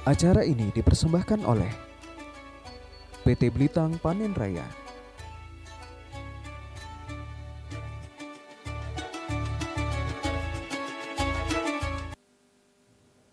Acara ini dipersembahkan oleh PT Blitang Panen Raya.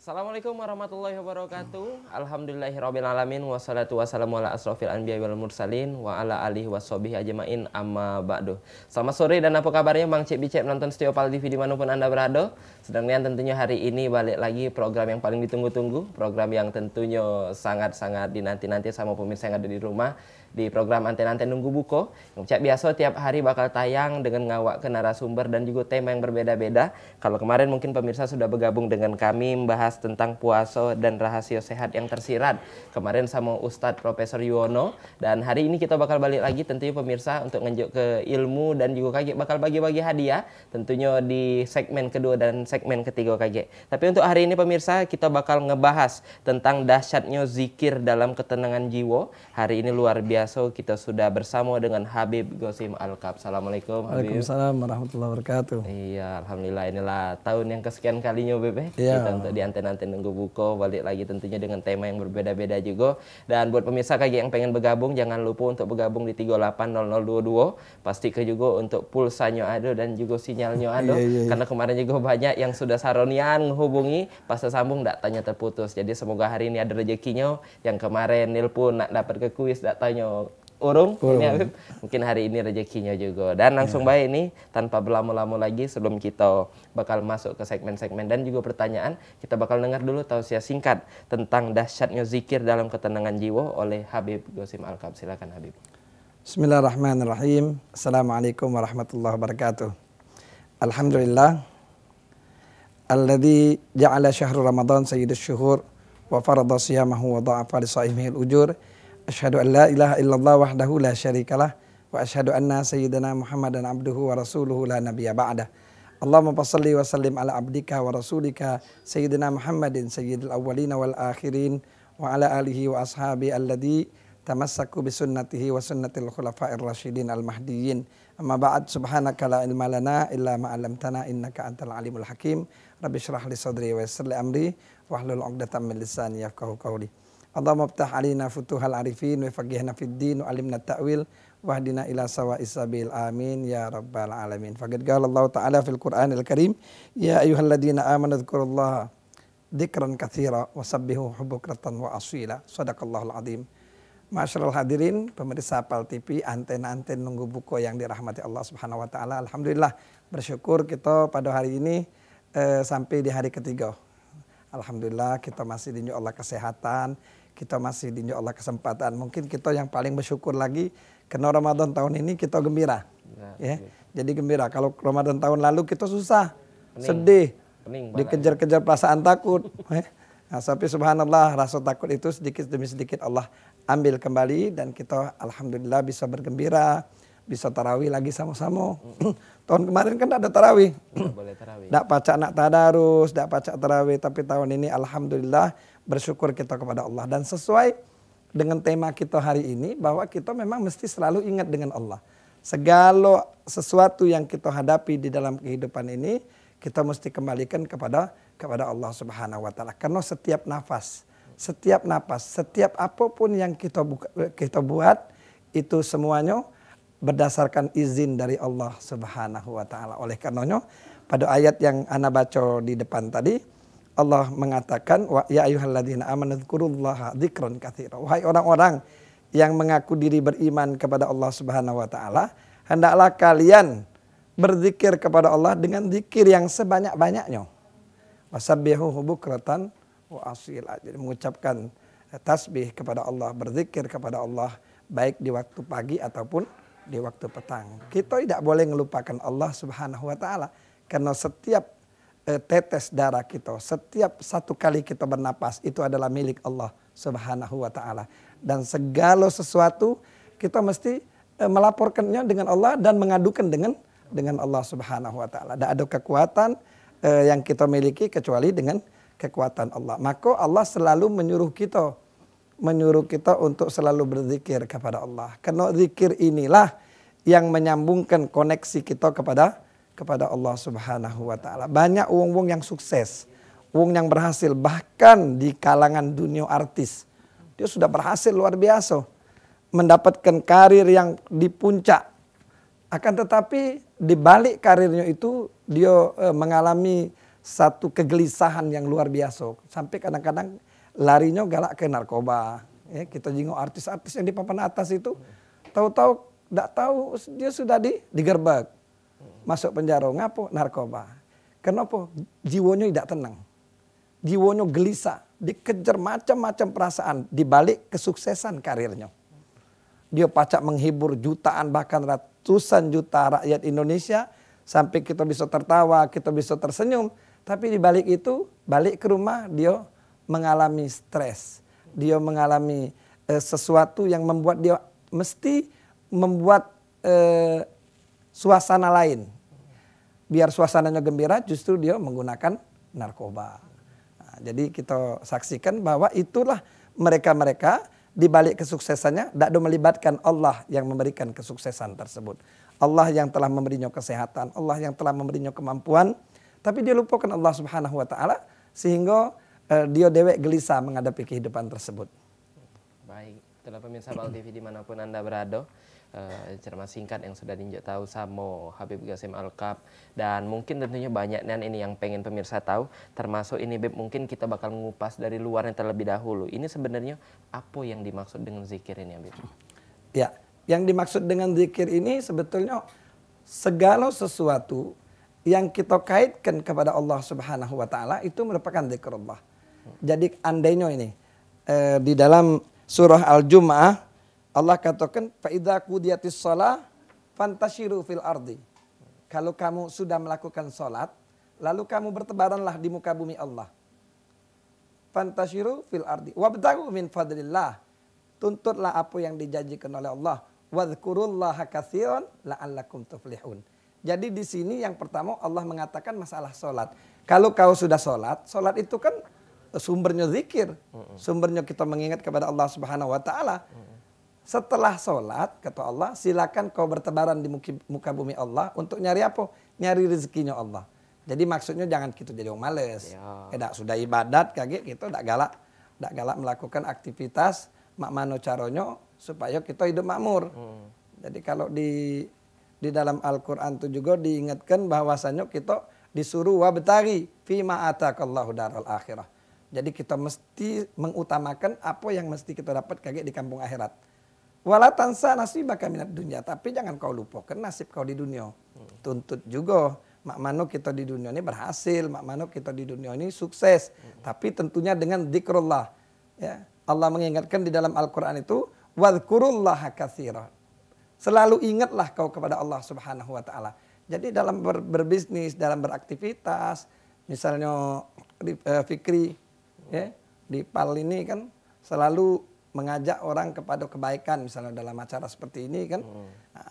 Assalamualaikum warahmatullahi wabarakatuh. Alhamdulillahirrabbilalamin. Wassalatu wassalamu ala asrofil anbiya wal mursalin wa ala alihi wassobihi ajma'in amma ba'du. Selamat sore dan apa kabarnya Bang Cik Bicep nonton Setiopal TV dimanapun Anda berada. Sedangkan tentunya hari ini balik lagi program yang paling ditunggu-tunggu, program yang tentunya sangat-sangat dinanti-nanti sama pemirsa yang ada di rumah, di program Anten-Anten Nunggu Buko. Yang cak biasa tiap hari bakal tayang dengan ngawak ke narasumber dan juga tema yang berbeda-beda. Kalau kemarin mungkin pemirsa sudah bergabung dengan kami membahas tentang puasa dan rahasia sehat yang tersirat kemarin sama Ustadz Profesor Yuwono, dan hari ini kita bakal balik lagi tentunya pemirsa untuk ngejuk ke ilmu dan juga kaget bakal bagi-bagi hadiah tentunya di segmen kedua dan segmen ketiga kaget. Tapi untuk hari ini pemirsa kita bakal ngebahas tentang dahsyatnya zikir dalam ketenangan jiwa. Hari ini luar biasa kita sudah bersama dengan Habib Gosim Alkab. Assalamualaikum Habib. Waalaikumsalam warahmatullahi wabarakatuh. Iya, alhamdulillah inilah tahun yang kesekian kalinya Bebe. Iya. Kita untuk di Anten-Anten Nunggu Buko balik lagi tentunya dengan tema yang berbeda-beda juga. Dan buat pemirsa KG yang pengen bergabung jangan lupa untuk bergabung di 380022. Pastikan juga untuk pulsanya ada dan juga sinyalnya ada. Iya. Karena kemarin juga banyak yang sudah saronian menghubungi pas tersambung tak tanya terputus. Jadi semoga hari ini ada rezekinya. Yang kemarin nelpon nak dapat ke kuis tak tanya urung. Ini Habib, mungkin hari ini rezekinya juga. Dan langsung baik ini tanpa berlama-lama lagi sebelum kita bakal masuk ke segmen-segmen dan juga pertanyaan, kita bakal dengar dulu tausiah singkat tentang dahsyatnya zikir dalam ketenangan jiwa oleh Habib Gosim Alkab. Silakan Habib. Bismillahirrahmanirrahim. Assalamualaikum warahmatullahi wabarakatuh. Alhamdulillah alladzi ja'ala syahrul ramadan sayyidus syuhur wa farada siyamahu wa dha'afa li shaimihil ujur. Asyhadu an la ilaha illallah wahdahu la syarikalah wa asyhadu anna sayyidana Muhammadan abduhu wa rasuluhu la nabiyya ba'dah. Allahumma salli wa sallim ala abdika wa rasulika sayyidina Muhammadin sayyidil awwalina wal akhirin wa ala alihi wa ashabi alladhi tamassaku bi sunnatihi wa sunnatil khulafa'ir rasyidin al mahdiyyin. Amma ba'd, subhanaka la ilma lana illa ma 'allamtana innaka antal alimul hakim. Rabbi shrah li sadri wa yassir li amri wahlul 'uqdatam min lisani yafqahu qawli. Allahumma ftah alina futuhal arifin wa faqihna fid din wa alimna ta'wil wahdina ila sawa'is sabil amin ya rabbal alamin. Faqad qala Allah ta'ala fil Qur'anil Karim ya ayyuhalladzina amanu dzkurullaha dzikran katsira wa sabbihu bukratan wa asila. Shadaqallahul azim. Masyarul hadirin pemirsa Pal TV, Anten-Anten Nunggu Buko yang dirahmati Allah Subhanahu wa taala. Alhamdulillah bersyukur kita pada hari ini sampai di hari ketiga. Alhamdulillah kita masih dinjuk Allah kesehatan, kita masih dinjuk Allah kesempatan. Mungkin kita yang paling bersyukur lagi karena Ramadan tahun ini kita gembira. Ya. Jadi gembira. Kalau Ramadan tahun lalu kita susah, sedih, dikejar-kejar perasaan takut. Nah, tapi subhanallah rasa takut itu sedikit demi sedikit Allah ambil kembali dan kita alhamdulillah bisa bergembira, bisa tarawih lagi sama-sama. Tahun kemarin kan ada tarawih. Tidak pacak nak tadarus, tidak pacak tarawih. Tapi tahun ini alhamdulillah bersyukur kita kepada Allah. Dan sesuai dengan tema kita hari ini bahwa kita memang mesti selalu ingat dengan Allah. Segala sesuatu yang kita hadapi di dalam kehidupan ini kita mesti kembalikan kepada Allah Subhanahu wa taala. Karena setiap nafas, setiap apapun yang kita buat itu semuanya berdasarkan izin dari Allah Subhanahu wa taala. Oleh karenanya pada ayat yang ana baca di depan tadi Allah mengatakan wa ya ayyuhalladzina amanu dzkurullaha dzikran katsira. Wahai orang-orang yang mengaku diri beriman kepada Allah Subhanahu wa taala, hendaklah kalian berzikir kepada Allah dengan zikir yang sebanyak-banyaknya. Wasabbihuhu bukratan wa asila. Jadi mengucapkan tasbih kepada Allah, berzikir kepada Allah baik di waktu pagi ataupun di waktu petang. Kita tidak boleh melupakan Allah Subhanahu wa taala karena setiap tetes darah kita, setiap satu kali kita bernapas itu adalah milik Allah Subhanahu wa taala. Dan segala sesuatu kita mesti melaporkannya dengan Allah dan mengadukan dengan Allah Subhanahu wa taala. Tidak ada kekuatan yang kita miliki kecuali dengan kekuatan Allah. Maka Allah selalu menyuruh kita untuk selalu berzikir kepada Allah. Karena zikir inilah yang menyambungkan koneksi kita kepada Allah Subhanahu wa taala. Banyak wong-wong yang sukses, Wong yang berhasil bahkan di kalangan dunia artis. Dia sudah berhasil luar biasa. Mendapatkan karir yang di puncak. Akan tetapi di balik karirnya itu dia mengalami satu kegelisahan yang luar biasa. Sampai kadang-kadang larinya galak ke narkoba. Ya, kita jenguk artis-artis yang di papan atas itu. Tahu-tahu, tidak tahu dia sudah digerbek. Masuk penjara. Ngapo? Narkoba. Kenapa? Jiwanya tidak tenang. Jiwanya gelisah. Dikejar macam-macam perasaan. Di balik kesuksesan karirnya. Dia pacak menghibur jutaan bahkan ratusan juta rakyat Indonesia. Sampai kita bisa tertawa, kita bisa tersenyum. Tapi di balik itu, balik ke rumah dia mengalami stres. Dia mengalami sesuatu yang membuat dia mesti membuat suasana lain. Biar suasananya gembira justru dia menggunakan narkoba. Nah, jadi kita saksikan bahwa itulah mereka-mereka di balik kesuksesannya tidak melibatkan Allah yang memberikan kesuksesan tersebut. Allah yang telah memberinya kesehatan, Allah yang telah memberinya kemampuan, tapi dia lupakan Allah Subhanahu wa taala sehingga dia dewek gelisah menghadapi kehidupan tersebut. Baik, itulah pemirsa Baul TV dimanapun Anda berada. Ceramah singkat yang sudah diinjak tahu sama Habib Qasim Al-Kab, dan mungkin tentunya banyak dan ini yang pengen pemirsa tahu, termasuk ini Beb, mungkin kita bakal mengupas dari luarnya terlebih dahulu. Ini sebenarnya apa yang dimaksud dengan zikir ini, Beb? Ya, yang dimaksud dengan zikir ini sebetulnya segala sesuatu yang kita kaitkan kepada Allah Subhanahu wa taala itu merupakan zikrullah. Jadi andainya ini di dalam surah Al-Jumu'ah Allah katakan fa idza qudiyatis shalah fantashiru fil ardi. Kalau kamu sudah melakukan salat, lalu kamu bertebaranlah di muka bumi Allah. Fantashiru fil ardi wabtaghu min fadlillah. Tuntutlah apa yang dijanjikan oleh Allah. Wadhkurullaha katsiran la'allakum tuflihun. Jadi di sini yang pertama Allah mengatakan masalah salat. Kalau kau sudah salat, salat itu kan sumbernya zikir. Sumbernya kita mengingat kepada Allah Subhanahu wa taala. Setelah sholat, kata Allah, silakan kau bertebaran di muka bumi Allah untuk nyari apa? Nyari rezekinya Allah. Jadi maksudnya jangan kita jadi orang males. Ya. Sudah ibadat, kaget kita tidak galak melakukan aktivitas mak mano caronyo supaya kita hidup makmur. Jadi kalau di dalam Al-Quran itu juga diingatkan bahwasanya kita disuruh wabtaghi fima atakallahu daral akhirah. Jadi kita mesti mengutamakan apa yang mesti kita dapat kaget di kampung akhirat. Wala tansa nasibaka minad dunya, tapi jangan kau lupakan nasib kau di dunia. Tuntut juga mak mano kita di dunia ini berhasil, mak mano kita di dunia ini sukses, tapi tentunya dengan zikrullah. Ya, Allah mengingatkan di dalam Al-Qur'an itu wadhkurullaha katsira. Selalu ingatlah kau kepada Allah Subhanahu wa taala. Jadi dalam berbisnis, dalam beraktivitas, misalnya Fikri ya, di PAL ini kan selalu mengajak orang kepada kebaikan misalnya dalam acara seperti ini kan. Nah,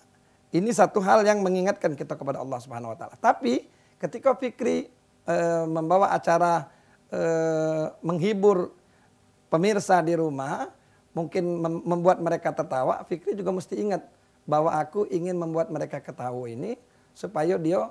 ini satu hal yang mengingatkan kita kepada Allah Subhanahu wa taala. Tapi ketika Fikri membawa acara menghibur pemirsa di rumah, mungkin membuat mereka tertawa, Fikri juga mesti ingat bahwa aku ingin membuat mereka ketawa ini supaya dia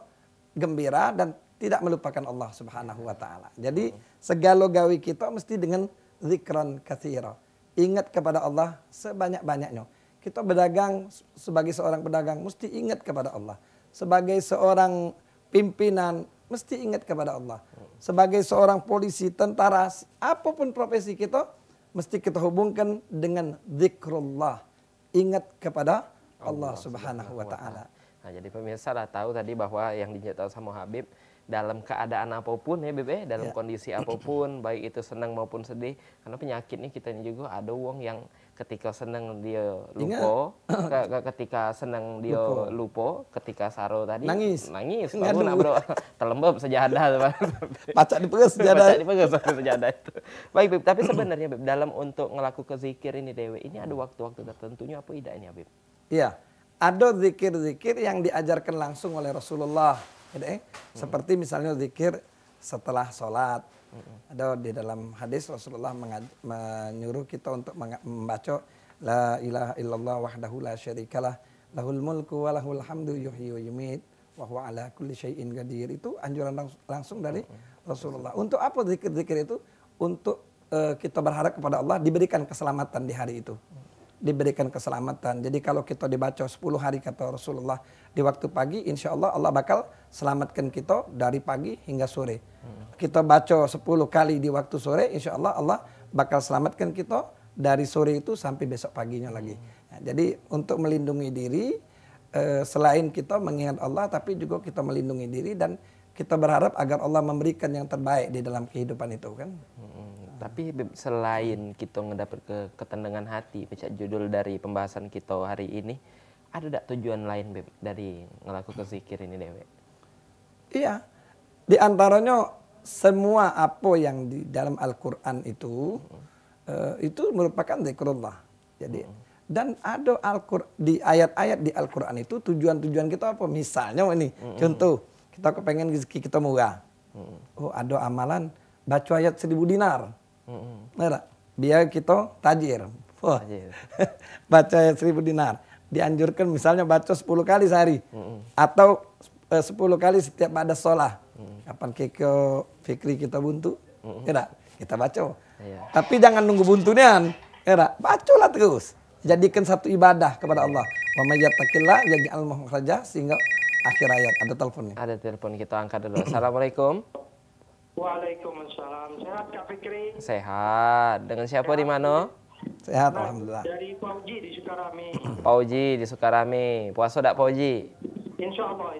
gembira dan tidak melupakan Allah Subhanahu wa taala. Jadi segala gawi kita mesti dengan zikran katsira. Ingat kepada Allah sebanyak-banyaknya. Kita berdagang, sebagai seorang pedagang mesti ingat kepada Allah. Sebagai seorang pimpinan mesti ingat kepada Allah. Sebagai seorang polisi, tentara, apapun profesi kita mesti kita hubungkan dengan zikrullah. Ingat kepada Allah Subhanahu wa taala. Nah, jadi pemirsa lah tahu tadi bahwa yang dinyatakan sama Habib dalam keadaan apapun ya Bebe, dalam kondisi apapun, baik itu senang maupun sedih, karena penyakit nih kita juga ada wong yang ketika senang dia lupa, ketika senang dia lupa, ketika saro tadi nangis bangun bro, terlembab sejadah, pacak dipegas sejadah itu. Baik Beb, tapi sebenarnya Beb, dalam untuk ngelakukan zikir ini Dewe, ini ada waktu-waktu tertentunya apa tidak ini Beb? Iya, ada zikir-zikir yang diajarkan langsung oleh Rasulullah. Seperti misalnya zikir setelah sholat. Ada di dalam hadis Rasulullah menyuruh kita untuk membaca La ilaha illallah wahdahu la syarikalah lahul mulku wa lahul hamdu yuhyi wa yumit wa huwa ala kulli syai'in qadir. Itu anjuran langsung dari Rasulullah. Untuk apa zikir-zikir itu? Untuk kita berharap kepada Allah diberikan keselamatan di hari itu. Diberikan keselamatan. Jadi kalau kita dibaca 10 hari kata Rasulullah di waktu pagi, insya Allah Allah bakal selamatkan kita dari pagi hingga sore. Kita baca 10 kali di waktu sore, insya Allah Allah bakal selamatkan kita dari sore itu sampai besok paginya lagi. Nah, jadi untuk melindungi diri, selain kita mengingat Allah, tapi juga kita melindungi diri dan kita berharap agar Allah memberikan yang terbaik di dalam kehidupan itu kan. Tapi selain kita ngedapat ketenangan hati, pecah judul dari pembahasan kita hari ini, ada tidak tujuan lain Beb dari ngelakukan zikir ini Dewe? Iya, di antaranya semua apa yang di dalam Al-Quran itu merupakan zikrullah. Jadi dan ada di ayat-ayat di Al-Quran itu tujuan-tujuan kita apa? Misalnya ini contoh kita kepengen rezeki kita murah. Oh ada amalan baca ayat 1000 dinar. Nah, biar kita tajir. Wah. Baca ayat 1000 dinar. Dianjurkan misalnya baca 10 kali sehari. Atau 10 kali setiap ada sholat. Kapan fikri kita buntu, kita baca. Tapi jangan nunggu buntunya, bacalah terus. Jadikan satu ibadah kepada Allah. Wa may yattaqillah yaj'al makhraja sehingga akhir ayat. Ada telepon nih. Ada telepon, kita angkat dulu. Assalamualaikum. Waalaikumsalam. Sehat Kak Fikri? Sehat. Dengan siapa di mana? Sehat alhamdulillah. Dari Pauji di Sukarame. Pauji di Sukarame. Puasa dak Pauji? Insya Allah.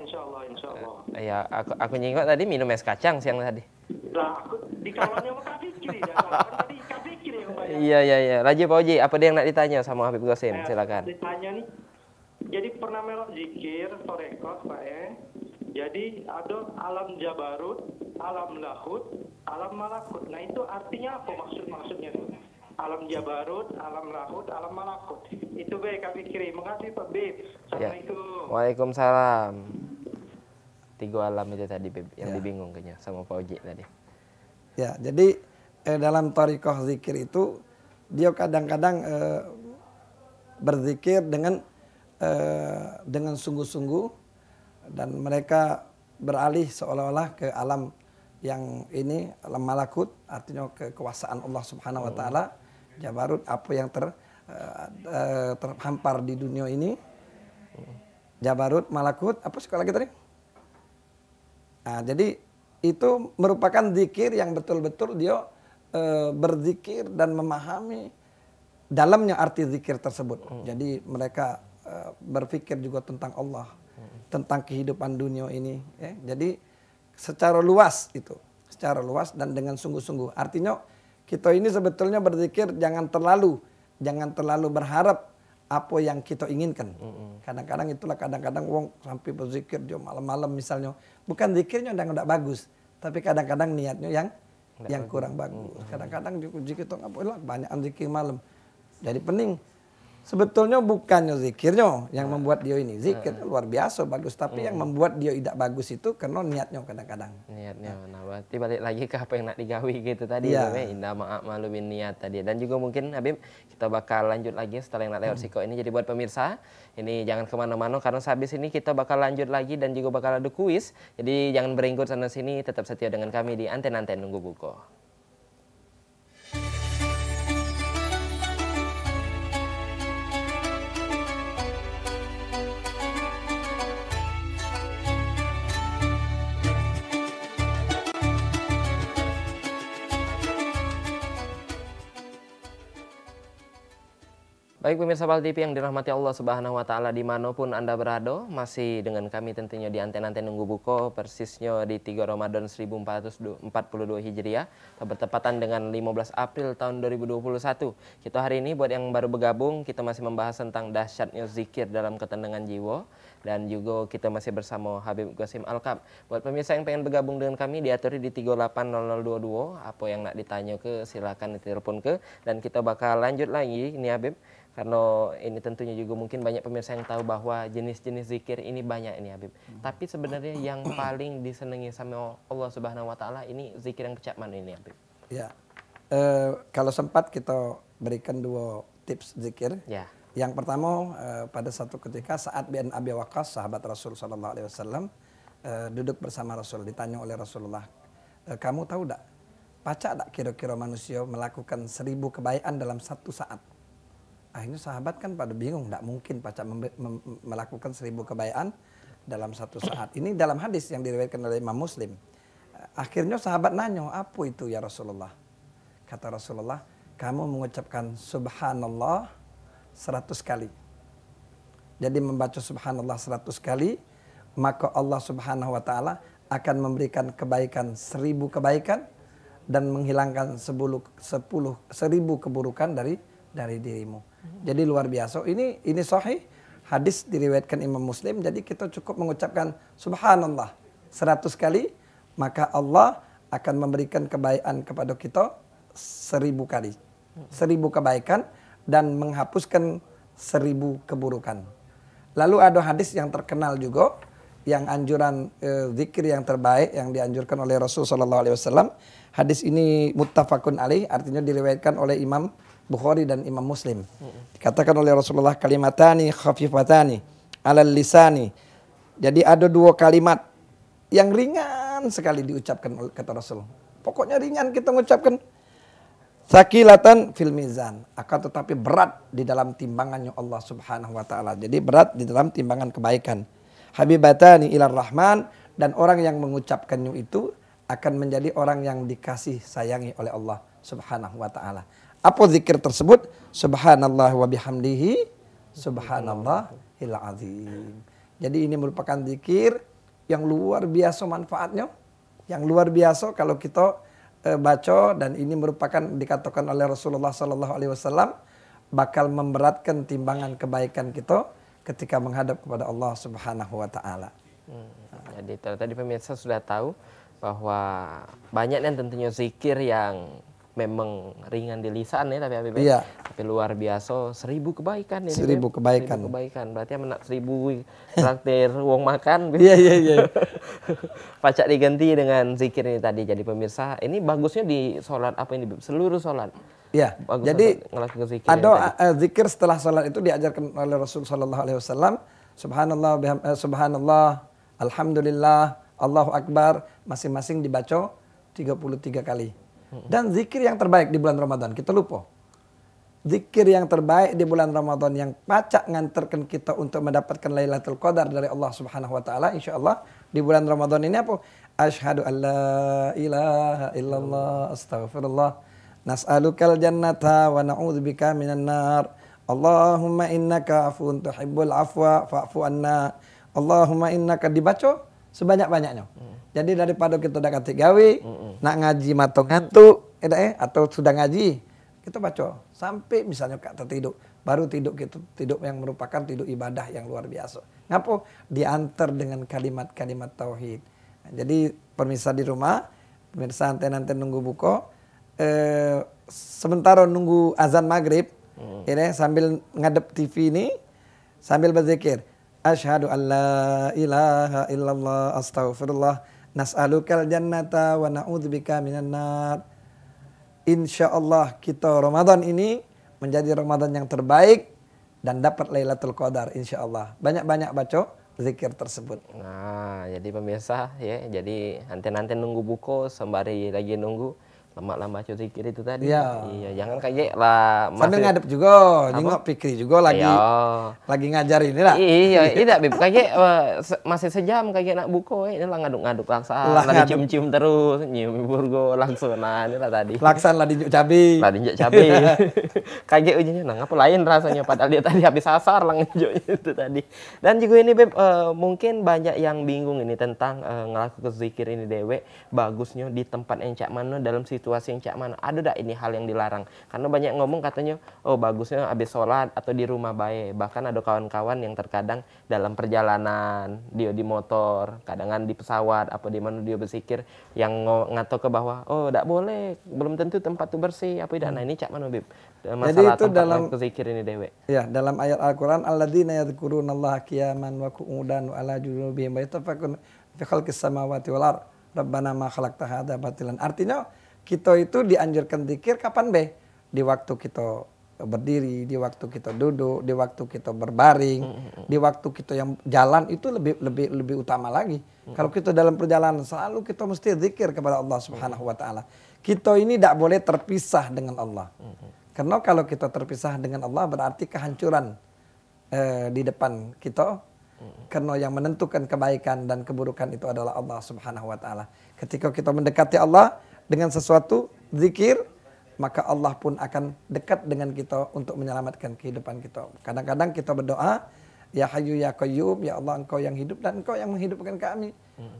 Ya, aku nyingok tadi minum es kacang siang tadi. Lah, aku dikawannya sama Kak Fikri. Tadi Kak Fikri yang banyak. Iya. Raja Pauji, apa dia yang nak ditanya sama Habib Qasim? Silakan. Ditanya nih. Jadi pernah melok zikir, torekot Pak ya. Jadi ada alam jabarut, alam lahut, alam malakut. Nah itu artinya apa maksudnya? Alam jabarut, alam lahut, alam malakut. Itu baik Kak Fikri. Makasih Pak Beb. Assalamualaikum. Ya. Waalaikumsalam. 3 alam itu tadi Beb yang dibingung kayaknya sama Pak Oji tadi. Ya, jadi dalam thariqah zikir itu dia kadang-kadang berzikir dengan sungguh-sungguh dan mereka beralih seolah-olah ke alam yang ini, alam malakut, artinya kekuasaan Allah Subhanahu wa taala. Jabarut, apa yang terhampar di dunia ini. Jabarut, malakut, apa sekali lagi tadi? Nah, jadi itu merupakan zikir yang betul-betul dia berzikir dan memahami dalamnya arti zikir tersebut. Jadi mereka berpikir juga tentang Allah, tentang kehidupan dunia ini. Ya. Jadi secara luas dan dengan sungguh-sungguh. Artinya kita ini sebetulnya berzikir jangan terlalu berharap apa yang kita inginkan. Kadang-kadang itulah wong sampai berzikir dia malam-malam misalnya. Bukan zikirnya yang tidak bagus, tapi kadang-kadang niatnya yang kurang bagus. Kadang-kadang zikir itu banyak zikir malam. Jadi pening. Sebetulnya bukannya zikirnya yang membuat dia ini. Zikirnya luar biasa bagus. Tapi yang membuat dia tidak bagus itu karena niatnya kadang-kadang. Niatnya. Nah, berarti balik lagi ke apa yang nak digawi gitu tadi. Ya. Indah ma'amalu bin niat tadi. Dan juga mungkin Habib kita bakal lanjut lagi setelah yang nak lewat siko ini. Jadi buat pemirsa, ini jangan kemana-mana. Karena sehabis ini kita bakal lanjut lagi dan juga bakal ada kuis. Jadi jangan beringgut sana sini. Tetap setia dengan kami di Anten-Anten Nunggu Buko. Baik pemirsa Pal TV yang dirahmati Allah Subhanahu wa taala dimanapun Anda berada, masih dengan kami tentunya di Anten-Anten Nunggu Buko, persisnya di 3 Ramadan 1442 Hijriah, bertepatan dengan 15 April tahun 2021. Kita hari ini buat yang baru bergabung, kita masih membahas tentang dahsyatnya zikir dalam ketenangan jiwa, dan juga kita masih bersama Habib Qasim Al-Kab. Buat pemirsa yang pengen bergabung dengan kami, diatur di 380022, apa yang nak ditanya ke silakan ditelepon ke, dan kita bakal lanjut lagi ini Habib. Karena ini tentunya juga mungkin banyak pemirsa yang tahu bahwa jenis-jenis zikir ini banyak ini Habib. Tapi sebenarnya yang paling disenangi sama Allah Subhanahu wa taala ini zikir yang kecak mana ini Habib? Ya. Kalau sempat kita berikan 2 tips zikir. Ya. Yang pertama pada satu ketika Sa'ad bin Abi Waqqas sahabat Rasul sallallahu alaihi wasallam duduk bersama Rasul, ditanya oleh Rasulullah, kamu tahu tak, pacak tak kira-kira manusia melakukan 1000 kebaikan dalam satu saat? Akhirnya sahabat kan pada bingung, tak mungkin pacak melakukan 1000 kebaikan dalam satu saat. Ini dalam hadis yang diriwayatkan oleh Imam Muslim. Akhirnya sahabat nanya, apa itu ya Rasulullah? Kata Rasulullah, kamu mengucapkan subhanallah 100 kali. Jadi membaca subhanallah 100 kali, maka Allah Subhanahu wa taala akan memberikan kebaikan 1000 kebaikan dan menghilangkan 1000 keburukan dari dirimu. Jadi luar biasa. Ini sahih, hadis diriwayatkan Imam Muslim. Jadi kita cukup mengucapkan subhanallah 100 kali, maka Allah akan memberikan kebaikan kepada kita 1000 kali. 1000 kebaikan dan menghapuskan 1000 keburukan. Lalu ada hadis yang terkenal juga, yang anjuran zikir yang terbaik yang dianjurkan oleh Rasul sallallahu alaihi wasallam. Hadis ini muttafaqun alaih, artinya diriwayatkan oleh Imam Bukhari dan Imam Muslim. Dikatakan oleh Rasulullah, kalimatani khafifatani alal lisani. Jadi ada 2 kalimat yang ringan sekali diucapkan kata Rasul. Pokoknya ringan kita mengucapkan. Sakilatan fil mizan, akan tetapi berat di dalam timbangannya Allah Subhanahu wa taala. Jadi berat di dalam timbangan kebaikan. Habibatani ilar rahman, dan orang yang mengucapkannya itu akan menjadi orang yang dikasih sayangi oleh Allah Subhanahu wa taala. Apa zikir tersebut? Subhanallah wa bihamdihi subhanallahil azim. Jadi ini merupakan zikir yang luar biasa manfaatnya, yang luar biasa kalau kita baca, dan ini merupakan dikatakan oleh Rasulullah sallallahu alaihi wasallam bakal memberatkan timbangan kebaikan kita ketika menghadap kepada Allah Subhanahu wa taala. Jadi tadi pemirsa sudah tahu bahwa banyak yang tentunya zikir yang memang ringan di lisan ya, tapi Habib, iya, tapi luar biasa 1000 kebaikan ini. 1000 kebaikan. 1000 kebaikan. Berarti menak 1000 traktir wong makan. Iya. Pacak diganti dengan zikir ini tadi. Jadi pemirsa, ini bagusnya di sholat apa ini? Seluruh sholat. Iya. Bagus. Jadi zikir ada zikir setelah sholat itu diajarkan oleh Rasul sallallahu alaihi wasallam. Subhanallah, alhamdulillah, Allahu akbar, masing-masing dibaca 33 kali. Dan zikir yang terbaik di bulan Ramadan, kita lupa. Zikir yang terbaik di bulan Ramadan yang pacak nganterkan kita untuk mendapatkan Lailatul Qadar dari Allah Subhanahu wa taala insyaallah di bulan Ramadan ini apa? Asyhadu an la ilaha illallah astaghfirullah nas'alukal jannata wa na'udzubika minan nar. Allahumma innaka afuwun tuhibbul afwa fa'fu anna. Allahumma innaka, dibaca sebanyak-banyaknya. Jadi daripada kita dah kata gawe, nak ngaji matang ngantuk, atau sudah ngaji, kita baca sampai misalnya kata tidur, baru tidur kita, tidur yang merupakan tidur ibadah yang luar biasa. Ngapa? Diantar dengan kalimat-kalimat tauhid. Jadi pemirsa di rumah, pemirsa anten-anten nunggu buka, sementara nunggu azan maghrib, sambil ngadep TV ini, sambil berzikir. Asyhadu an la ilaha illallah astaghfirullah nas'alukal jannata wa na'udzubika minan nar. Insyaallah kita Ramadan ini menjadi Ramadan yang terbaik dan dapat Lailatul Qadar insyaallah. Banyak-banyak baca zikir tersebut. Nah, jadi pemirsa ya, jadi nanti nunggu buku sembari lagi nunggu lama-lama baca zikir itu tadi. Iya, jangan kayak lah sambil ngadep juga, nengok pikir juga lagi. Lagi ngajar ini lah. Iya, tidak Bib, kayak masih sejam kayak nak buku ini lah ngaduk-ngaduk laksa, lagi cium-cium terus, nyium burgo langsung. Nah, inilah tadi. Laksan lah dinjuk cabe. Lah dinjuk cabe. Kayak ujinya nah ngapa lain rasanya padahal dia tadi habis sasar lah nginjuk itu tadi. Dan juga ini Bib, mungkin banyak yang bingung ini tentang ngelakukan zikir ini dewek, bagusnya di tempat yang cak mana, dalam situasi yang cak mana. Ada tak ini hal yang dilarang? Karena banyak ngomong katanya, oh bagusnya habis sholat atau di rumah baik. Bahkan ada kawan-kawan yang terkadang dalam perjalanan, dia di motor, kadang di pesawat, apa di mana dia berzikir, yang ngato ke bawah, oh tak boleh, belum tentu tempat itu bersih, apa tidak. Nah ini cak mana Bib? Masalah jadi itu dalam zikir ini dewek. Ya, dalam ayat Al-Quran, alladzina yadhkurunallaha qiyaman wa qu'udan wa ala junubihim wa yatafakkun fi khalqis samawati wal ard. Rabbana ma khalaqta hadza batilan. Artinya kita itu dianjurkan zikir kapan be? Di waktu kita berdiri, di waktu kita duduk, di waktu kita berbaring, di waktu kita yang jalan itu lebih utama lagi. Kalau kita dalam perjalanan selalu kita mesti zikir kepada Allah Subhanahu wa taala. Kita ini tidak boleh terpisah dengan Allah. Karena kalau kita terpisah dengan Allah berarti kehancuran di depan kita. Karena yang menentukan kebaikan dan keburukan itu adalah Allah Subhanahu wa taala. Ketika kita mendekati Allah dengan sesuatu zikir, maka Allah pun akan dekat dengan kita untuk menyelamatkan kehidupan kita. Kadang-kadang kita berdoa, ya Hayyu ya Qayyum, ya Allah Engkau yang hidup dan Engkau yang menghidupkan kami.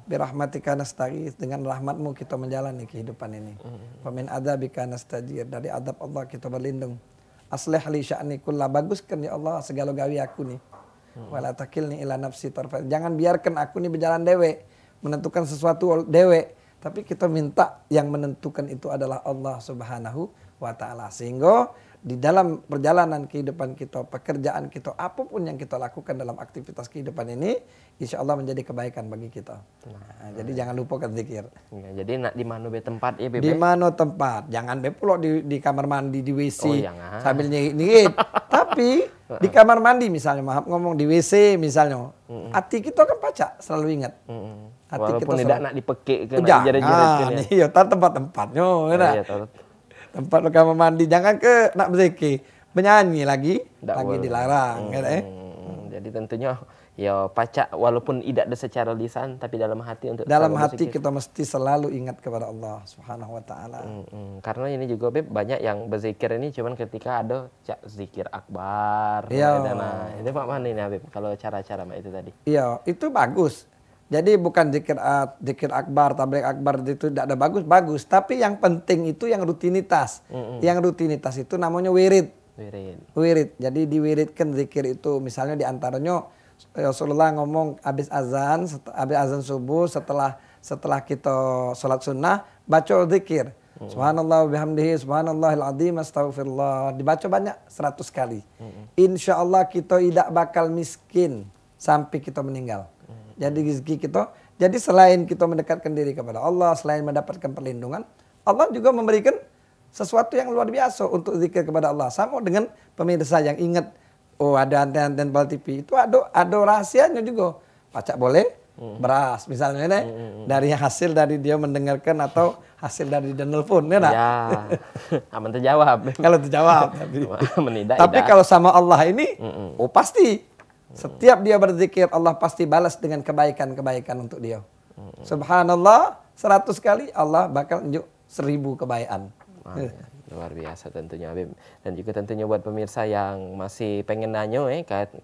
Birahmatika nastaghits, dengan rahmatmu kita menjalani kehidupan ini. Wa min adzabika nastajir, dari adab Allah kita berlindung. Aslih li sya'ni kullah, baguskan ya Allah segala gawi aku nih. Wala takilni ila nafsi tarfa, jangan biarkan aku nih berjalan dewe, menentukan sesuatu dewe. Tapi kita minta yang menentukan itu adalah Allah Subhanahu wa taala. Sehingga di dalam perjalanan kehidupan kita, pekerjaan kita, apapun yang kita lakukan dalam aktivitas kehidupan ini, insya Allah menjadi kebaikan bagi kita. Jadi jangan lupakan zikir. Ya, jadi nak di mana be tempat ya Beb? Di mana tempat? Jangan be pula di kamar mandi, di WC sambil jangan. Tapi di kamar mandi misalnya, maaf ngomong di WC misalnya, hati kita kan pacak selalu ingat. Walaupun tidak nak dipekik ke, nak dijerit-jerit kan ya. Iya, tempat-tempatnya. Iya, tempat kamar mandi, jangan ke nak berzikir, menyanyi lagi dilarang. Jadi tentunya ya pacak walaupun tidak ada secara lisan, tapi dalam hati untuk dalam hati kita mesti selalu ingat kepada Allah Subhanahu wa taala. Karena ini juga Beb, banyak yang berzikir ini cuman ketika ada zikir akbar. Iya. Nah, itu Pak mana ini Beb kalau cara-cara itu tadi? Iya, itu bagus. Jadi bukan zikir akbar, tabligh akbar itu tidak ada bagus, tapi yang penting itu yang rutinitas. Yang rutinitas itu namanya wirid. Wirid. Jadi diwiridkan zikir itu, misalnya diantaranya Rasulullah ngomong habis azan subuh, setelah kita sholat sunnah baca zikir. Subhanallah bihamdihi, subhanallahil azim, astaghfirullah. Dibaca banyak 100 kali. Insya Allah kita tidak bakal miskin sampai kita meninggal. Jadi rezeki kita, jadi selain kita mendekatkan diri kepada Allah, selain mendapatkan perlindungan, Allah juga memberikan sesuatu yang luar biasa untuk zikir kepada Allah. Sama dengan pemirsa yang ingat, oh ada anten-anten Bal TV, itu ada rahasianya juga. Pacak boleh beras misalnya nih, dari hasil dari dia mendengarkan atau hasil dari dia nelfon, ya nak? Ya, aman terjawab. Kalau terjawab. Tapi kalau sama Allah ini, oh pasti. Setiap dia berzikir, Allah pasti balas dengan kebaikan-kebaikan untuk dia. Subhanallah, 100 kali Allah bakal unjuk 1000 kebaikan. Luar biasa tentunya Habib. Dan juga tentunya buat pemirsa yang masih pengen nanya,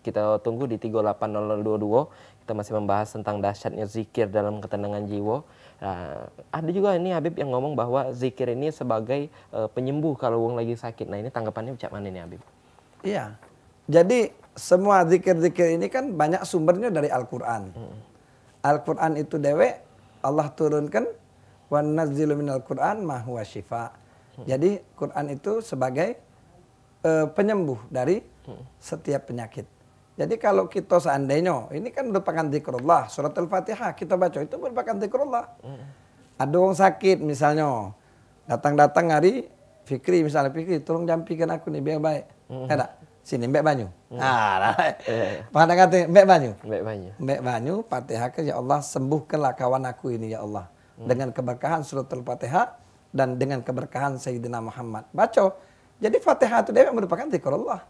kita tunggu di 380022. Kita masih membahas tentang dahsyatnya zikir dalam ketenangan jiwa. Nah, ada juga ini Habib yang ngomong bahwa zikir ini sebagai penyembuh kalau wong lagi sakit. Nah ini tanggapannya macam mana nih Habib? Iya, jadi semua zikir-zikir ini kan banyak sumbernya dari Al-Quran. Al-Quran itu dewe Allah turunkan, wa nazzilu minal Quran ma huwa syifa. Jadi Quran itu sebagai penyembuh dari setiap penyakit. Jadi kalau kita seandainya, ini kan merupakan zikrullah, surat Al-Fatihah kita baca itu merupakan zikrullah. Ada orang sakit misalnya, datang hari Fikri misalnya, Fikri tolong jampikan aku nih biar baik. Ada sini Mbak Banyu. Pada kata Mbak Banyu. Mbak Banyu, Fatihah ya Allah sembuhkanlah kawan aku ini ya Allah. Dengan keberkahan surat Al-Fatihah dan dengan keberkahan Sayyidina Muhammad. Baca. Jadi Fatihah itu dia merupakan zikrullah.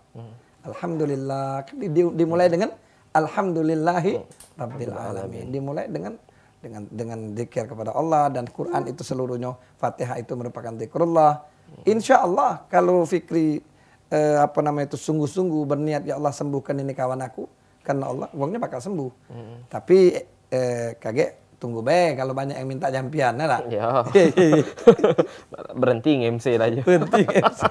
Alhamdulillah. Dimulai dengan Alhamdulillahi Rabbil Alamin. Dimulai dengan zikir kepada Allah, dan Quran itu seluruhnya, Fatihah itu merupakan zikrullah. Insya Allah kalau Fikri sungguh-sungguh berniat, ya Allah sembuhkan ini kawan aku, karena Allah uangnya bakal sembuh. Tapi kaget tunggu be kalau banyak yang minta jampian, ya. Berhenti nge-MC aja. Berhenti nge-MC.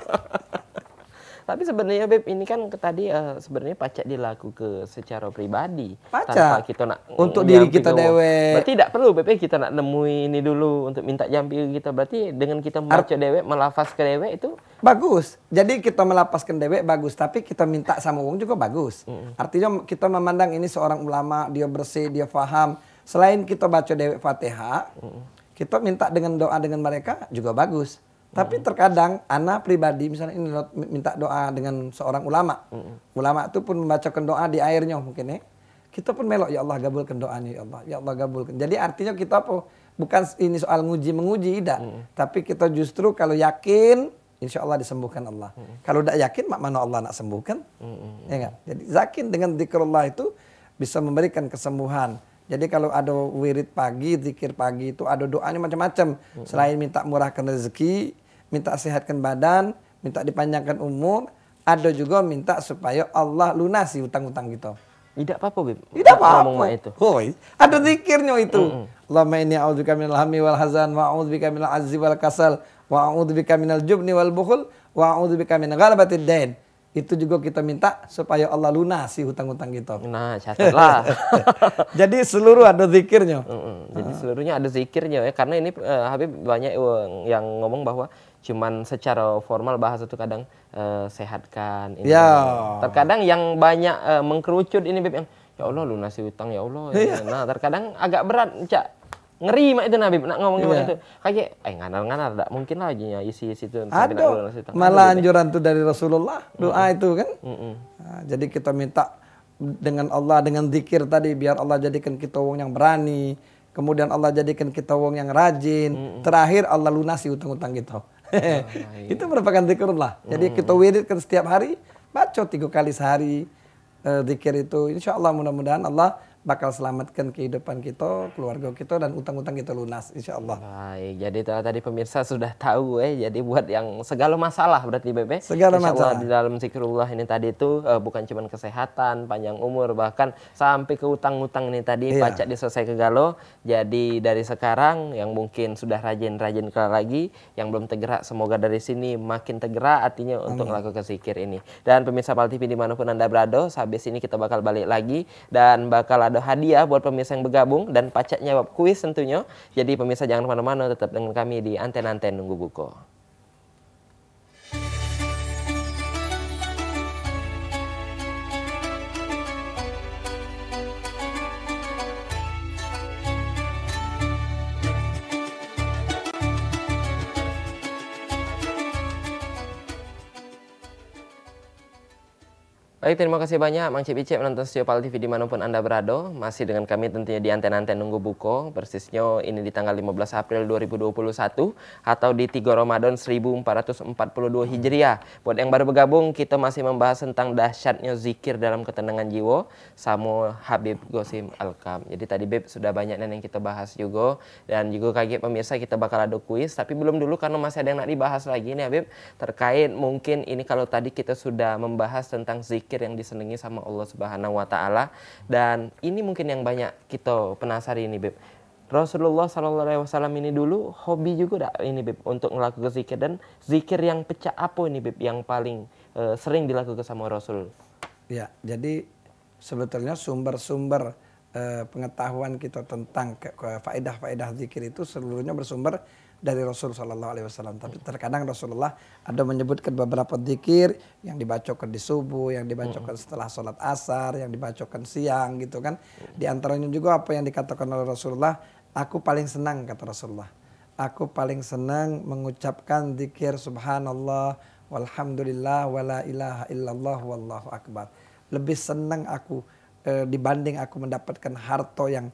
Tapi sebenarnya Beb ini kan tadi sebenarnya pacak dilaku ke secara pribadi. Pacak. Tanpa kita nak untuk diri kita dewe. Berarti tidak perlu Beb kita nak nemui ini dulu untuk minta jampi kita. Berarti dengan kita membaca dewe, melafaz ke dewe itu bagus. Jadi kita melapaskan dewe bagus, tapi kita minta sama wong juga bagus. Artinya kita memandang ini seorang ulama, dia bersih, dia faham. Selain kita baca dewe Fatihah, kita minta dengan doa dengan mereka juga bagus. Tapi terkadang anak pribadi misalnya ini minta doa dengan seorang ulama. Ulama itu pun membacakan doa di airnya mungkin ya. Kita pun melok, ya Allah gabulkan doanya ya Allah. Ya Allah gabulkan. Jadi artinya kita apa? Bukan ini soal menguji tidak. Tapi kita justru kalau yakin insya Allah disembuhkan Allah. Kalau tidak yakin mana Allah nak sembuhkan? Ya enggak? Jadi yakin dengan zikrullah itu bisa memberikan kesembuhan. Jadi kalau ada wirid pagi, zikir pagi itu ada doanya macam-macam. Selain minta murahkan rezeki, minta sehatkan badan, minta dipanjangkan umur, ada juga minta supaya Allah lunasi hutang-hutang kita. Tidak apa-apa, Bib. Tidak apa-apa. Itu. Hoi, ada zikirnya itu. Allahumma inni a'udzubika minal hammi wal hazan wa a'udzubika minal azzi wal kasal wa a'udzubika minal jubni wal bukhul wa a'udzubika min ghalabatid dain. Itu juga kita minta supaya Allah lunasi hutang-hutang kita. Nah, catatlah. Jadi seluruh ada zikirnya. Jadi seluruhnya ada zikirnya ya. Karena ini Habib banyak yang ngomong bahwa cuman secara formal bahasa itu kadang sehatkan. Ini terkadang yang banyak mengkerucut ini Bib yang ya Allah lunasi hutang ya Allah. Ya. Nah terkadang agak berat Cak. Ngeri mak itu Nabi nak ngomong itu kayak nganar-nganar tak mungkin lagi ya isi itu ada malah anjuran tuh dari Rasulullah doa itu kan. Nah, jadi kita minta dengan Allah dengan zikir tadi biar Allah jadikan kita wong yang berani, kemudian Allah jadikan kita wong yang rajin, terakhir Allah lunasi utang-utang kita. Itu merupakan zikrullah. Jadi kita wiridkan setiap hari, baca 3 kali sehari zikir itu, insya Allah mudah-mudahan Allah bakal selamatkan kehidupan kita, keluarga kita, dan utang-utang kita lunas, insya Allah. Baik, jadi tadi pemirsa sudah tahu jadi buat yang segala masalah berarti Bebe. Segala masalah. Di dalam zikrullah ini tadi itu bukan cuma kesehatan, panjang umur, bahkan sampai ke utang-utang ini tadi pacak diselesai ke galo. Jadi dari sekarang yang mungkin sudah rajin-rajin lagi, yang belum tergerak semoga dari sini makin tergerak artinya untuk melakukan zikir ini. Dan pemirsa PAL TV dimanapun Anda berada, habis ini kita bakal balik lagi dan bakal ada hadiah buat pemirsa yang bergabung dan pacak jawab kuis tentunya. Jadi pemirsa jangan kemana-mana, tetap dengan kami di Anten-Anten Nunggu Buko. Baik, terima kasih banyak Mang Cip Icip menonton Studio PAL TV dimanapun Anda berada. Masih dengan kami tentunya di Anten-Anten Nunggu Buko. Persisnya ini di tanggal 15 April 2021 atau di 3 Ramadan 1442 Hijriah. Buat yang baru bergabung, kita masih membahas tentang dahsyatnya zikir dalam ketenangan jiwa sama Habib Gosim Alkam. Jadi tadi Beb sudah banyak yang kita bahas juga, dan juga kaget pemirsa kita bakal ada kuis, tapi belum dulu karena masih ada yang nak dibahas lagi nih Habib, terkait mungkin ini kalau tadi kita sudah membahas tentang zikir yang disenangi sama Allah Subhanahu wa taala, dan ini mungkin yang banyak kita penasaran ini Beb. Rasulullah SAW ini dulu hobi juga ini Beb untuk melakukan zikir, dan zikir yang pecah apa ini Beb yang paling sering dilakukan sama Rasul? Ya, jadi sebetulnya sumber-sumber pengetahuan kita tentang faedah-faedah zikir itu seluruhnya bersumber dari Rasul Sallallahu Alaihi Wasallam. Tapi terkadang Rasulullah ada menyebutkan beberapa zikir yang dibacakan di subuh, yang dibacakan setelah sholat asar, yang dibacakan siang gitu kan. Di antaranya juga apa yang dikatakan oleh Rasulullah, aku paling senang kata Rasulullah, aku paling senang mengucapkan zikir subhanallah walhamdulillah wala ilaha illallah wallahu akbar. Lebih senang aku dibanding aku mendapatkan harta yang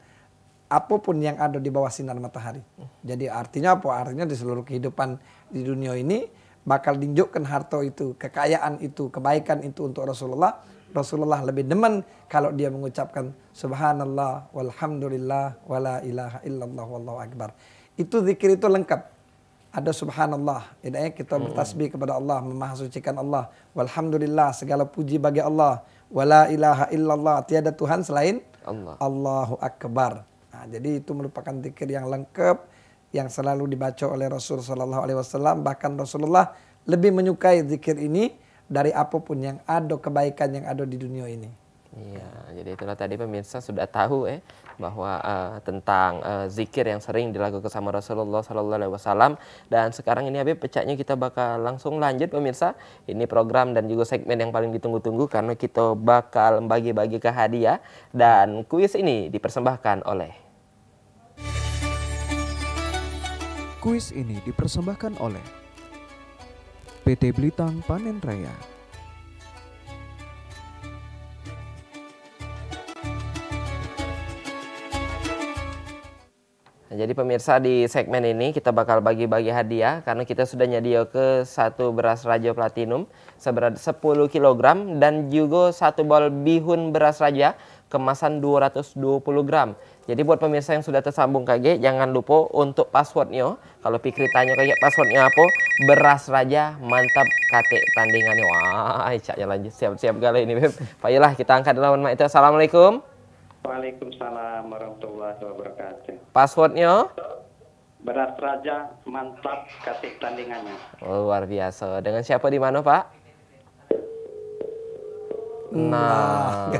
apapun yang ada di bawah sinar matahari. Jadi artinya apa? Artinya di seluruh kehidupan di dunia ini bakal ditunjukkan harta itu, kekayaan itu, kebaikan itu untuk Rasulullah. Rasulullah lebih demen kalau dia mengucapkan subhanallah walhamdulillah wala ilaha illallah wallahu akbar. Itu zikir itu lengkap. Ada subhanallah, kita bertasbih kepada Allah, memahasucikan Allah. Walhamdulillah, segala puji bagi Allah. Wala ilaha illallah, tiada Tuhan selain Allah. Allahu akbar. Nah, jadi itu merupakan zikir yang lengkap yang selalu dibaca oleh Rasul Sallallahu Alaihi Wasallam. Bahkan Rasulullah lebih menyukai zikir ini dari apapun yang ada kebaikan yang ada di dunia ini. Iya, jadi itulah tadi pemirsa sudah tahu bahwa tentang zikir yang sering dilakukan sama Rasulullah Sallallahu Alaihi Wasallam. Dan sekarang ini Habib pecahnya kita bakal langsung lanjut pemirsa. Ini program dan juga segmen yang paling ditunggu-tunggu karena kita bakal bagi-bagi ke hadiah, dan kuis ini dipersembahkan oleh Kuis ini dipersembahkan oleh PT Blitang Panen Raya. Jadi pemirsa, di segmen ini kita bakal bagi-bagi hadiah karena kita sudah nyedia ke satu beras Raja Platinum seberat 10 kg dan juga satu bol bihun beras Raja kemasan 220 gram. Jadi buat pemirsa yang sudah tersambung KG, jangan lupa untuk passwordnya. Kalau Pikri tanya KG passwordnya apa, beras Raja mantap kate tandingannya. Wah, caknya lanjut, siap-siap gala ini Beb. Baiklah, kita angkat lawan mak itu. Assalamualaikum. Waalaikumsalam warahmatullahi wabarakatuh. Passwordnya? Beras Raja mantap kasih tandingannya. Oh, luar biasa. Dengan siapa di mana, Pak? Nah,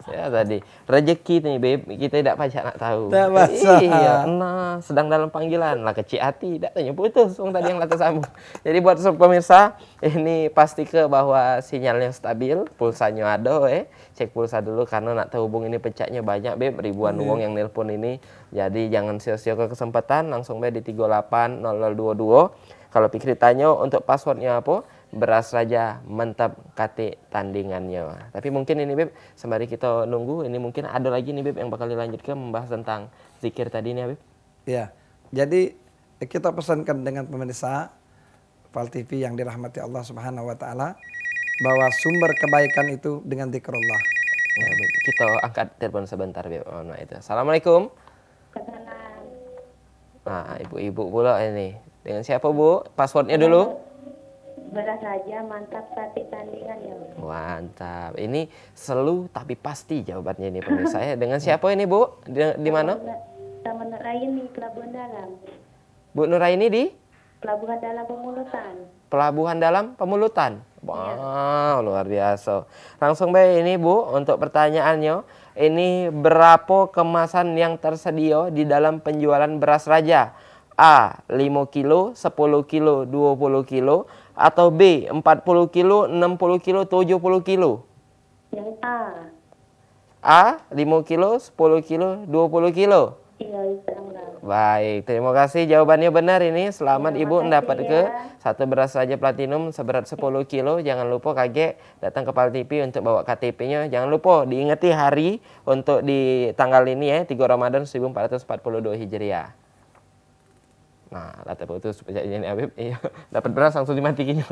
ya tadi rezeki nih, Beb. Kita tidak pacak nak tahu. Tak basah. Iya, nah, sedang dalam panggilan. Lah kecil hati, tidak tanya putus. Wong tadi yang latih sambung. Jadi buat pemirsa, ini pastikan bahwa sinyalnya stabil, pulsanya ada, Cek pulsa dulu karena nak terhubung ini pecahnya banyak, Beb. Ribuan wong yang nelpon ini. Jadi jangan sia-sia ke kesempatan, langsung Beb di 380022. Kalau Pikri tanya untuk passwordnya apa? Beras Raja mantap kate tandingannya. Tapi mungkin ini Beb, sembari kita nunggu, ini mungkin ada lagi nih Beb yang bakal dilanjutkan membahas tentang zikir tadi nih Beb. Ya, jadi kita pesankan dengan pemirsa Fal TV yang dirahmati Allah Subhanahu wa taala bahwa sumber kebaikan itu dengan zikrullah. Ya, Beb. Kita angkat telepon sebentar Beb. Oh, nah, itu. Assalamualaikum. Nah, ibu-ibu pula ini. Dengan siapa Bu? Passwordnya dulu. Beras Raja mantap kate tandingan ya. Mantap. Ini selu tapi pasti jawabannya ini pemirsa ya. Dengan siapa ini Bu? Di mana? Taman Nuraini Pelabuhan Dalam. Bu Nuraini di? Pelabuhan Dalam Pemulutan. Pelabuhan Dalam Pemulutan. Wow, luar biasa. Langsung baik ini Bu, untuk pertanyaannya. Ini berapa kemasan yang tersedia di dalam penjualan beras Raja? A. 5 kilo, 10 kilo, 20 kilo. Atau B. 40 kilo, 60 kilo, 70 kilo. Yang A. A. 5 kilo, 10 kilo, 20 kilo. Iya, Islam. Baik, terima kasih jawabannya benar ini. Selamat Terima Ibu kasih mendapat ya. ke satu beras Raja Platinum seberat 10 kilo. Jangan lupa KG datang ke Pal TV untuk bawa KTP-nya. Jangan lupa diingati hari untuk di tanggal ini ya, 3 Ramadan 1442 Hijriah. Nah, latar putus ini Habib. Iya, dapat beras langsung dimatikin.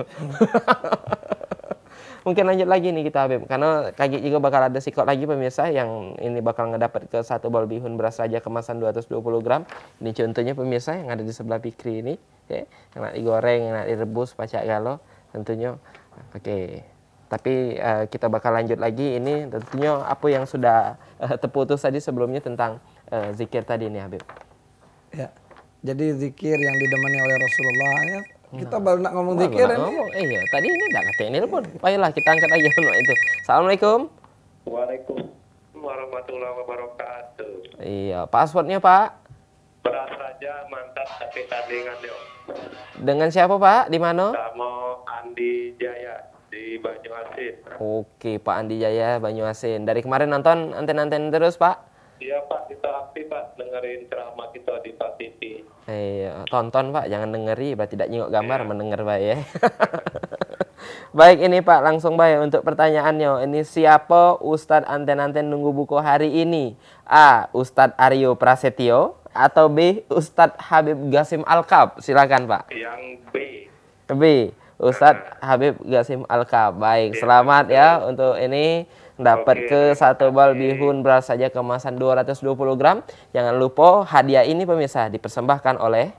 Mungkin lanjut lagi nih kita Habib, karena KG juga bakal ada sikot lagi pemirsa yang ini bakal ngedapat ke satu bol bihun beras Raja kemasan 220 gram. Ini contohnya pemirsa yang ada di sebelah Pikri ini, ya, yang nak digoreng, yang nak direbus, pacak galo, tentunya. Oke. Tapi kita bakal lanjut lagi ini tentunya apa yang sudah terputus tadi sebelumnya tentang zikir tadi nih Habib. Ya. Jadi zikir yang didemani oleh Rasulullah ya. Kita baru nak ngomong zikir ini. Iya, tadi ini enggak kata ini pun. Baiklah, kita angkat aja itu. Assalamualaikum. Waalaikumsalam warahmatullahi wabarakatuh. Iya, passwordnya Pak. Beras Raja mantap kasih tandingannya. Dengan siapa Pak? Di mana? Sama Andi Jaya di Banyuasin. Oke, Pak Andi Jaya Banyuasin. Dari kemarin nonton anten-anten terus Pak? Iya Pak, kita aktif Pak dengerin ceramah kita di Pak TV. Iya, tonton Pak, jangan dengeri, berarti tidak nyingok gambar, mendengar Pak ya. Baik ini Pak, langsung baik untuk pertanyaannya. Ini siapa Ustadz anten-anten nunggu buku hari ini? A. Ustadz Aryo Prasetyo atau B. Ustadz Habib Gasim Alkab? Silakan Pak. Yang B. B. Ustadz Habib Gasim Alkab. Baik, selamat ya untuk ini. Dapat ke satu bal bihun beras Raja kemasan 220 gram. Jangan lupa hadiah ini pemirsa dipersembahkan oleh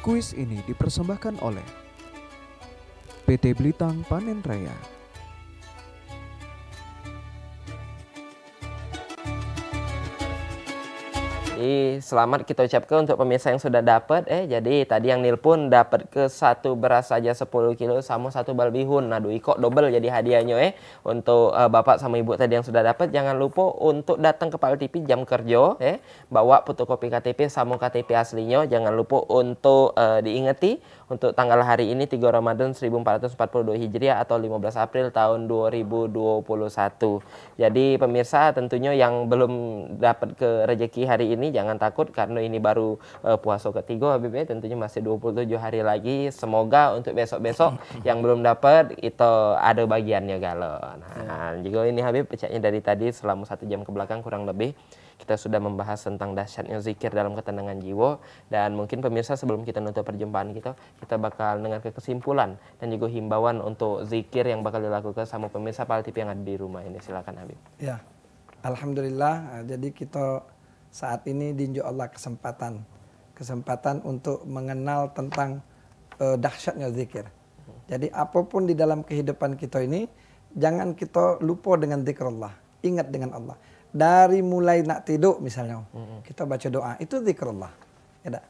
Kuis ini dipersembahkan oleh PT Blitang Panen Raya. Selamat kita ucapkan untuk pemirsa yang sudah dapat. Jadi tadi yang nilpun dapat ke satu beras Raja 10 kilo sama satu bal bihun. Nah, kok double jadi hadiahnya untuk bapak sama ibu tadi yang sudah dapat. Jangan lupa untuk datang ke Pal TV jam kerja, bawa fotokopi KTP sama KTP aslinya. Jangan lupa untuk diingati untuk tanggal hari ini 3 Ramadan 1442 Hijriah atau 15 April tahun 2021. Jadi pemirsa tentunya yang belum dapat ke rezeki hari ini ini jangan takut karena ini baru puasa ketiga Habib, tentunya masih 27 hari lagi. Semoga untuk besok-besok yang belum dapat itu ada bagiannya galau. Nah, juga ini Habib pecahnya dari tadi selama 1 jam ke belakang kurang lebih kita sudah membahas tentang dahsyatnya zikir dalam ketenangan jiwa. Dan mungkin pemirsa sebelum kita nutup perjumpaan kita bakal dengar kesimpulan dan juga himbauan untuk zikir yang bakal dilakukan sama pemirsa PAL TV yang ada di rumah ini. Silakan Habib. Ya, alhamdulillah. Jadi kita saat ini diunjuk Allah kesempatan untuk mengenal tentang dahsyatnya zikir. Jadi apapun di dalam kehidupan kita ini, jangan kita lupa dengan zikrullah, ingat dengan Allah. Dari mulai nak tidur misalnya, kita baca doa, itu zikrullah. Ya tak?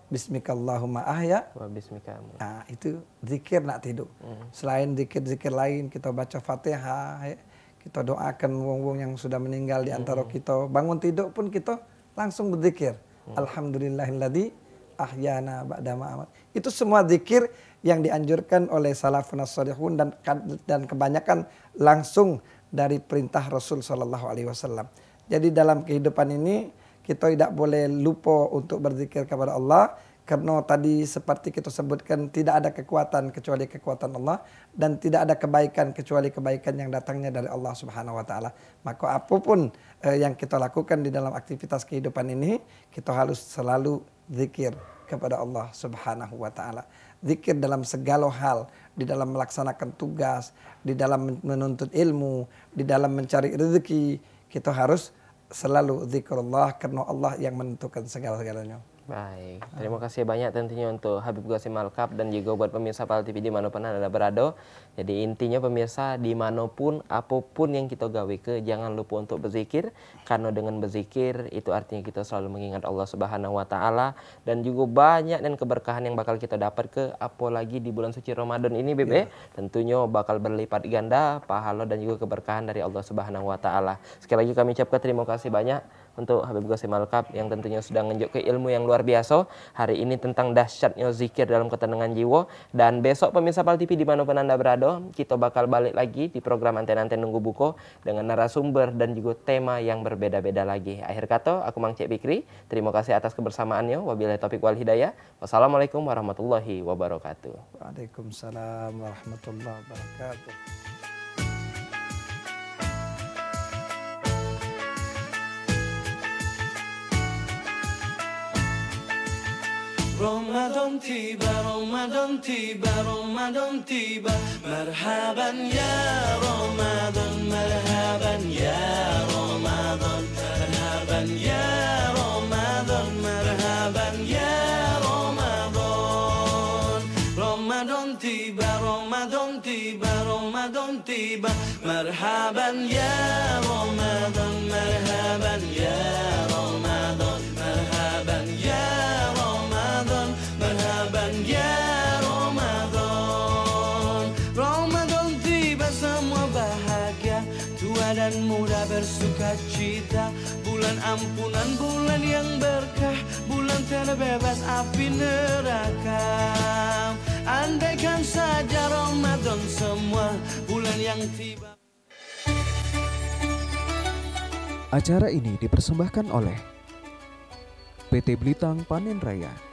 Bismikallahumma ahya. Wa bismika. Nah, itu zikir nak tidur. Selain zikir-zikir lain, kita baca Fatihah, ya. Kita doakan wong-wong yang sudah meninggal di antara kita. Bangun tidur pun kita langsung berzikir. Alhamdulillahilladzi ahyana ba'da ma amat. Itu semua zikir yang dianjurkan oleh salafun as-salihun dan kebanyakan langsung dari perintah Rasul sallallahu alaihi wasallam. Jadi dalam kehidupan ini kita tidak boleh lupa untuk berzikir kepada Allah, karena tadi seperti kita sebutkan tidak ada kekuatan kecuali kekuatan Allah dan tidak ada kebaikan kecuali kebaikan yang datangnya dari Allah Subhanahu wa taala. Maka apapun yang kita lakukan di dalam aktivitas kehidupan ini, kita harus selalu zikir kepada Allah Subhanahu wa taala. Zikir dalam segala hal, di dalam melaksanakan tugas, di dalam menuntut ilmu, di dalam mencari rezeki, kita harus selalu zikrullah karena Allah yang menentukan segala-galanya. Baik, terima kasih banyak tentunya untuk Habib Qasim Al-Kab dan juga buat pemirsa PAL TV dimanapun Anda berada. Jadi intinya pemirsa, dimanapun, apapun yang kita gawe ke, jangan lupa untuk berzikir. Karena dengan berzikir, itu artinya kita selalu mengingat Allah Subhanahu wa Ta'ala. Dan juga banyak dan keberkahan yang bakal kita dapat ke, apalagi di bulan suci Ramadan ini Bebe. Tentunya bakal berlipat ganda, pahala dan juga keberkahan dari Allah Subhanahu wa Ta'ala. Sekali lagi kami ucapkan terima kasih banyak untuk Habib Qasim Al-Kab yang tentunya sudah nunjuk ke ilmu yang luar biasa hari ini tentang dahsyatnya zikir dalam ketenangan jiwa. Dan besok pemirsa PAL TV dimanapun Anda berada, kita bakal balik lagi di program Anten-Anten Nunggu Buko dengan narasumber dan juga tema yang berbeda-beda lagi. Akhir kata, aku Mang Cek Fikri, terima kasih atas kebersamaannya. Wabillahi taufiq wal hidayah. Wassalamualaikum warahmatullahi wabarakatuh. Waalaikumsalam warahmatullahi wabarakatuh. Ramadan tiba, Ramadan tiba, Ramadan tiba. Marhaban ya Ramadan, marhaban ya Ramadan, marhaban ya Ramadan, marhaban ya Ramadan. Ramadan tiba, Ramadan tiba, Ramadan tiba. Marhaban ya Ramadan, marhaban ya Ramadan, marhaban ya marhaban ya Ramadan. Ramadan tiba semua bahagia, tua dan muda bersuka cita. Bulan ampunan, bulan yang berkah, bulan terbebas api neraka. Andaikan saja Ramadan semua bulan yang tiba. Acara ini dipersembahkan oleh PT Blitang Panen Raya.